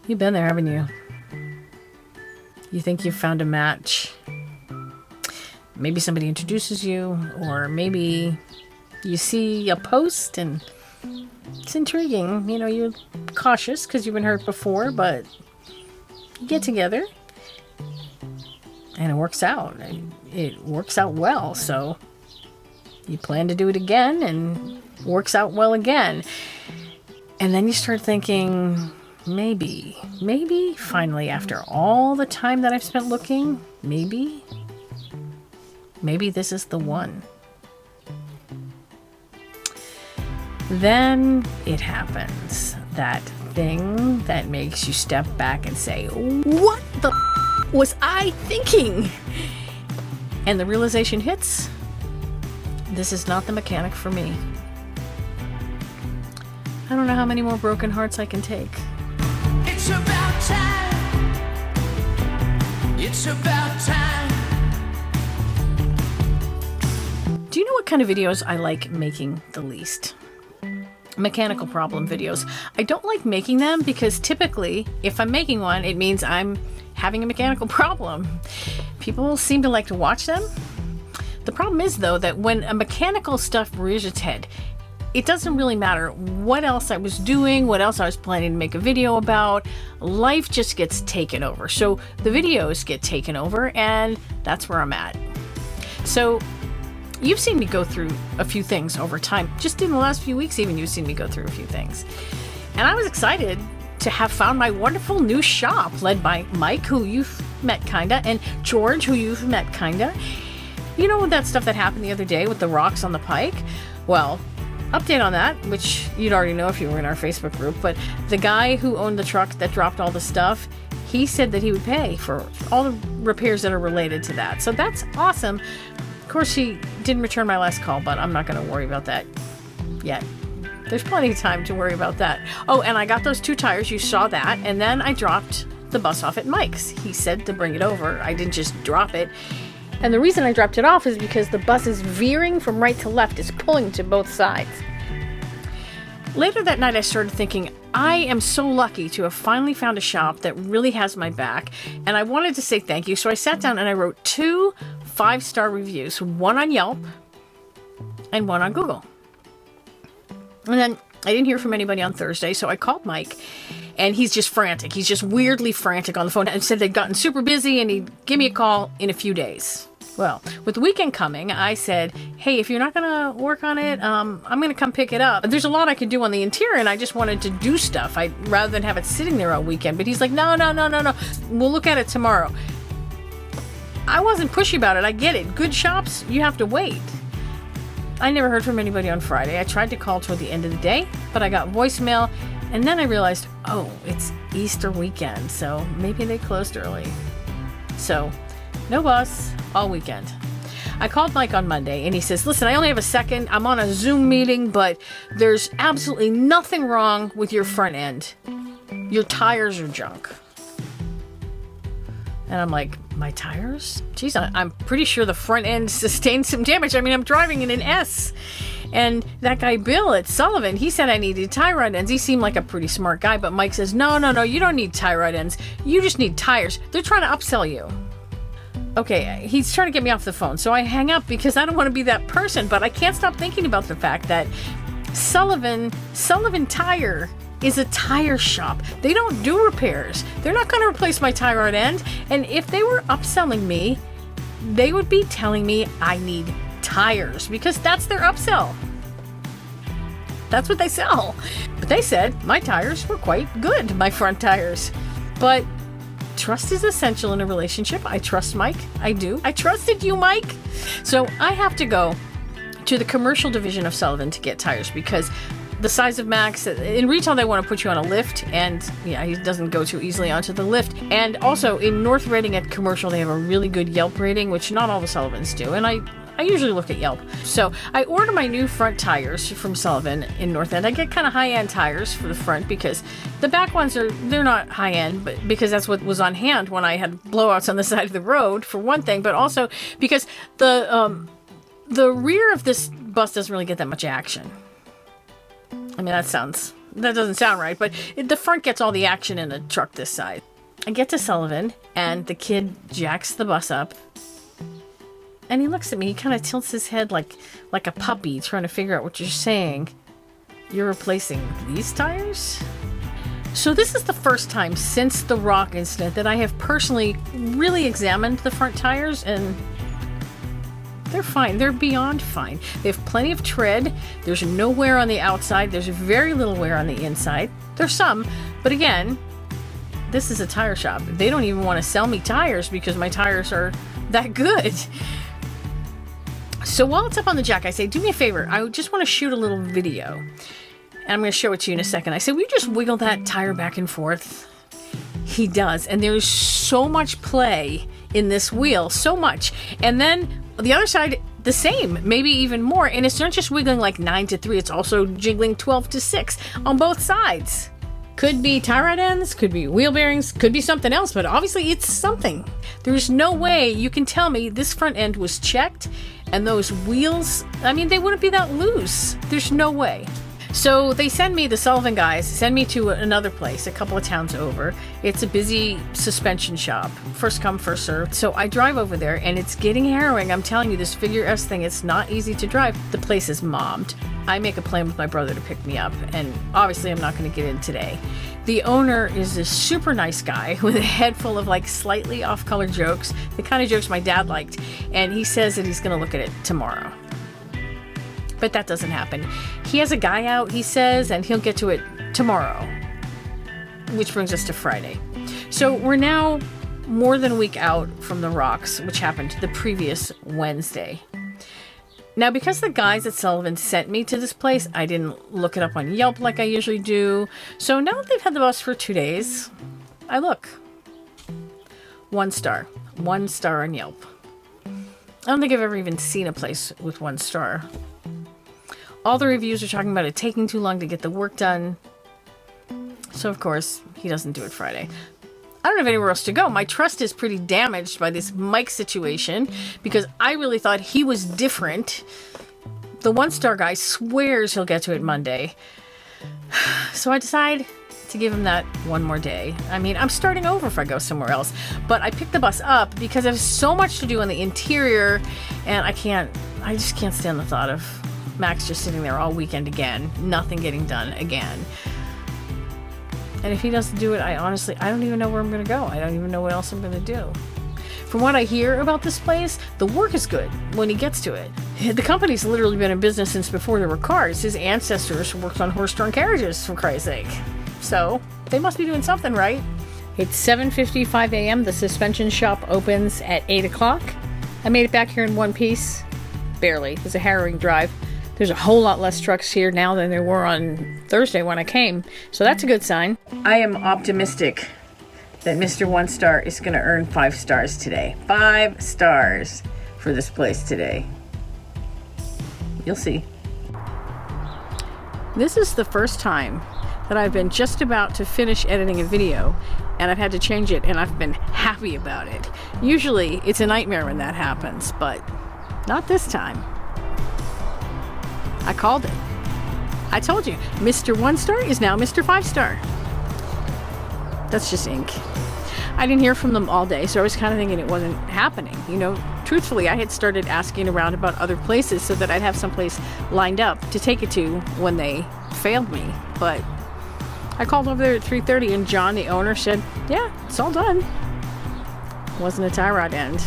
You've been there, haven't you? You think you've found a match. Maybe somebody introduces you, or maybe you see a post and it's intriguing. You know, you're cautious because you've been hurt before, but you get together and it works out. It works out well, so you plan to do it again and it works out well again. And then you start thinking, maybe, finally, after all the time that I've spent looking, maybe this is the one. Then it happens. That thing that makes you step back and say, what the was I thinking? And the realization hits, this is not the mechanic for me. I don't know how many more broken hearts I can take. It's about time. It's about time. Do you know what kind of videos I like making the least? Mechanical problem videos. I don't like making them because typically, if I'm making one, it means I'm having a mechanical problem. People seem to like to watch them. The problem is, though, that when a mechanical stuff rears its head, it doesn't really matter what else I was doing, what else I was planning to make a video about. Life just gets taken over. So the videos get taken over, and that's where I'm at. So you've seen me go through a few things over time. Just in the last few weeks, even, you've seen me go through a few things. And I was excited to have found my wonderful new shop, led by Mike, who you've met kinda, and George, who you've met kinda. You know that stuff that happened the other day with the rocks on the pike? Well, update on that, which you'd already know if you were in our Facebook group, but the guy who owned the truck that dropped all the stuff, he said that he would pay for all the repairs that are related to that. So that's awesome. Of course, he didn't return my last call, but I'm not going to worry about that yet. There's plenty of time to worry about that. Oh, and I got those 2 tires. You saw that. And then I dropped the bus off at Mike's. He said to bring it over. I didn't just drop it. And the reason I dropped it off is because the bus is veering from right to left. It's pulling to both sides. Later that night, I started thinking, I am so lucky to have finally found a shop that really has my back, and I wanted to say thank you. So I sat down and I wrote 2 5-star reviews, one on Yelp and one on Google. And then I didn't hear from anybody on Thursday, so I called Mike, and he's just frantic. He's just weirdly frantic on the phone and said they'd gotten super busy and he'd give me a call in a few days. Well, with the weekend coming, I said, hey, if you're not going to work on it, I'm going to come pick it up. There's a lot I could do on the interior, and I just wanted to do stuff rather than have it sitting there all weekend. But he's like, no. We'll look at it tomorrow. I wasn't pushy about it. I get it. Good shops, you have to wait. I never heard from anybody on Friday. I tried to call toward the end of the day, but I got voicemail, and then I realized, oh, it's Easter weekend, so maybe they closed early. So, no bus all weekend. I called Mike on Monday and he says, listen, I only have a second. I'm on a Zoom meeting, but there's absolutely nothing wrong with your front end. Your tires are junk. And I'm like, my tires? Geez, I'm pretty sure the front end sustained some damage. I mean, I'm driving in an S. And that guy, Bill at Sullivan, he said I needed tie rod ends. He seemed like a pretty smart guy, but Mike says, no, you don't need tie rod ends. You just need tires. They're trying to upsell you. Okay, he's trying to get me off the phone, so I hang up because I don't want to be that person, but I can't stop thinking about the fact that Sullivan Tire is a tire shop. They don't do repairs. They're not going to replace my tie rod end, and if they were upselling me, they would be telling me I need tires because that's their upsell. That's what they sell. But they said my tires were quite good, my front tires. But trust is essential in a relationship. I trust Mike. I do. I trusted you, Mike. So I have to go to the commercial division of Sullivan to get tires because the size of Max, in retail they want to put you on a lift, and yeah, he doesn't go too easily onto the lift. And also in North Reading at commercial they have a really good Yelp rating, which not all the Sullivans do, and I usually look at Yelp. So I order my new front tires from Sullivan in North End. I get kind of high-end tires for the front because the back ones they're not high-end, but because that's what was on hand when I had blowouts on the side of the road, for one thing, but also because the rear of this bus doesn't really get that much action. I mean, that sounds that doesn't sound right, but the front gets all the action in a truck this side. I get to Sullivan, and the kid jacks the bus up, and he looks at me. He kind of tilts his head like a puppy trying to figure out what you're saying. You're replacing these tires? So this is the first time since the rock incident that I have personally really examined the front tires, and they're fine. They're beyond fine. They have plenty of tread. There's no wear on the outside. There's very little wear on the inside. There's some, but again, this is a tire shop. They don't even want to sell me tires because my tires are that good. So while it's up on the jack, I say, do me a favor. I just want to shoot a little video. And I'm going to show it to you in a second. I say, will you just wiggle that tire back and forth? He does. And there's so much play in this wheel. So much. And then the other side, the same. Maybe even more. And it's not just wiggling like 9 to 3. It's also jiggling 12 to 6 on both sides. Could be tie rod ends, could be wheel bearings, could be something else, but obviously it's something. There's no way you can tell me this front end was checked and those wheels, I mean, they wouldn't be that loose. There's no way. So they send me, the Sullivan guys, send me to another place, a couple of towns over. It's a busy suspension shop. First come, first served. So I drive over there and it's getting harrowing. I'm telling you, this Figure S thing, it's not easy to drive. The place is mobbed. I make a plan with my brother to pick me up, and obviously I'm not going to get in today. The owner is a super nice guy with a head full of like slightly off-color jokes, the kind of jokes my dad liked, and he says that he's going to look at it tomorrow. But that doesn't happen. He has a guy out, he says, and he'll get to it tomorrow, which brings us to Friday. So we're now more than a week out from the rocks, which happened the previous Wednesday. Now, because the guys at Sullivan sent me to this place, I didn't look it up on Yelp like I usually do. So now that they've had the bus for 2 days, I look. 1 star. 1 star on Yelp. I don't think I've ever even seen a place with 1 star. All the reviews are talking about it taking too long to get the work done. So, of course, he doesn't do it Friday. I don't have anywhere else to go. My trust is pretty damaged by this Mike situation because I really thought he was different. The 1 star guy swears he'll get to it Monday. So I decide to give him that 1 more day. I mean, I'm starting over if I go somewhere else. But I picked the bus up because I have so much to do on the interior, and I just can't stand the thought of Max just sitting there all weekend again, nothing getting done again. And if he doesn't do it, I don't even know where I'm going to go. I don't even know what else I'm going to do. From what I hear about this place, the work is good when he gets to it. The company's literally been in business since before there were cars. His ancestors worked on horse-drawn carriages, for Christ's sake. So, they must be doing something right. It's 7:55 a.m. The suspension shop opens at 8 o'clock. I made it back here in one piece. Barely. It was a harrowing drive. There's a whole lot less trucks here now than there were on Thursday when I came, so that's a good sign. I am optimistic that Mr. 1 Star is going to earn 5 stars today. 5 stars for this place today. You'll see. This is the first time that I've been just about to finish editing a video, and I've had to change it, and I've been happy about it. Usually, it's a nightmare when that happens, but not this time. I called it. I told you, Mr. 1 Star is now Mr. 5 Star. That's just ink. I didn't hear from them all day, so I was kind of thinking it wasn't happening. You know, truthfully, I had started asking around about other places so that I'd have someplace lined up to take it to when they failed me. But I called over there at 3:30, and John, the owner, said, yeah, it's all done. It wasn't a tie rod end.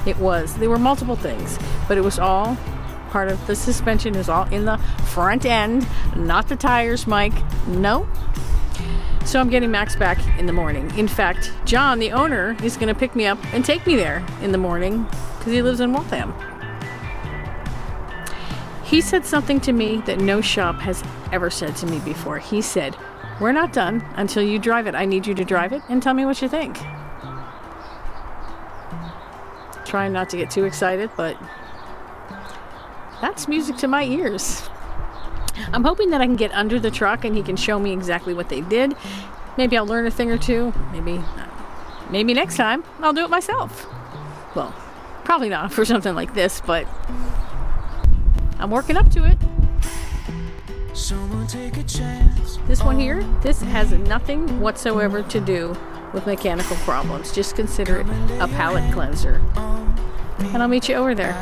It was. They were multiple things, but it was all part of the suspension. Is all in the front end, not the tires, Mike. No. So I'm getting Max back in the morning. In fact, John, the owner, is going to pick me up and take me there in the morning because he lives in Waltham. He said something to me that no shop has ever said to me before. He said, we're not done until you drive it. I need you to drive it and tell me what you think. Trying not to get too excited, but that's music to my ears. I'm hoping that I can get under the truck and he can show me exactly what they did. Maybe I'll learn a thing or two. Maybe next time I'll do it myself. Well, probably not for something like this, but I'm working up to it. Summertime take a chance. This one here, this has nothing whatsoever to do with mechanical problems. Just consider it a palate cleanser. And I'll meet you over there.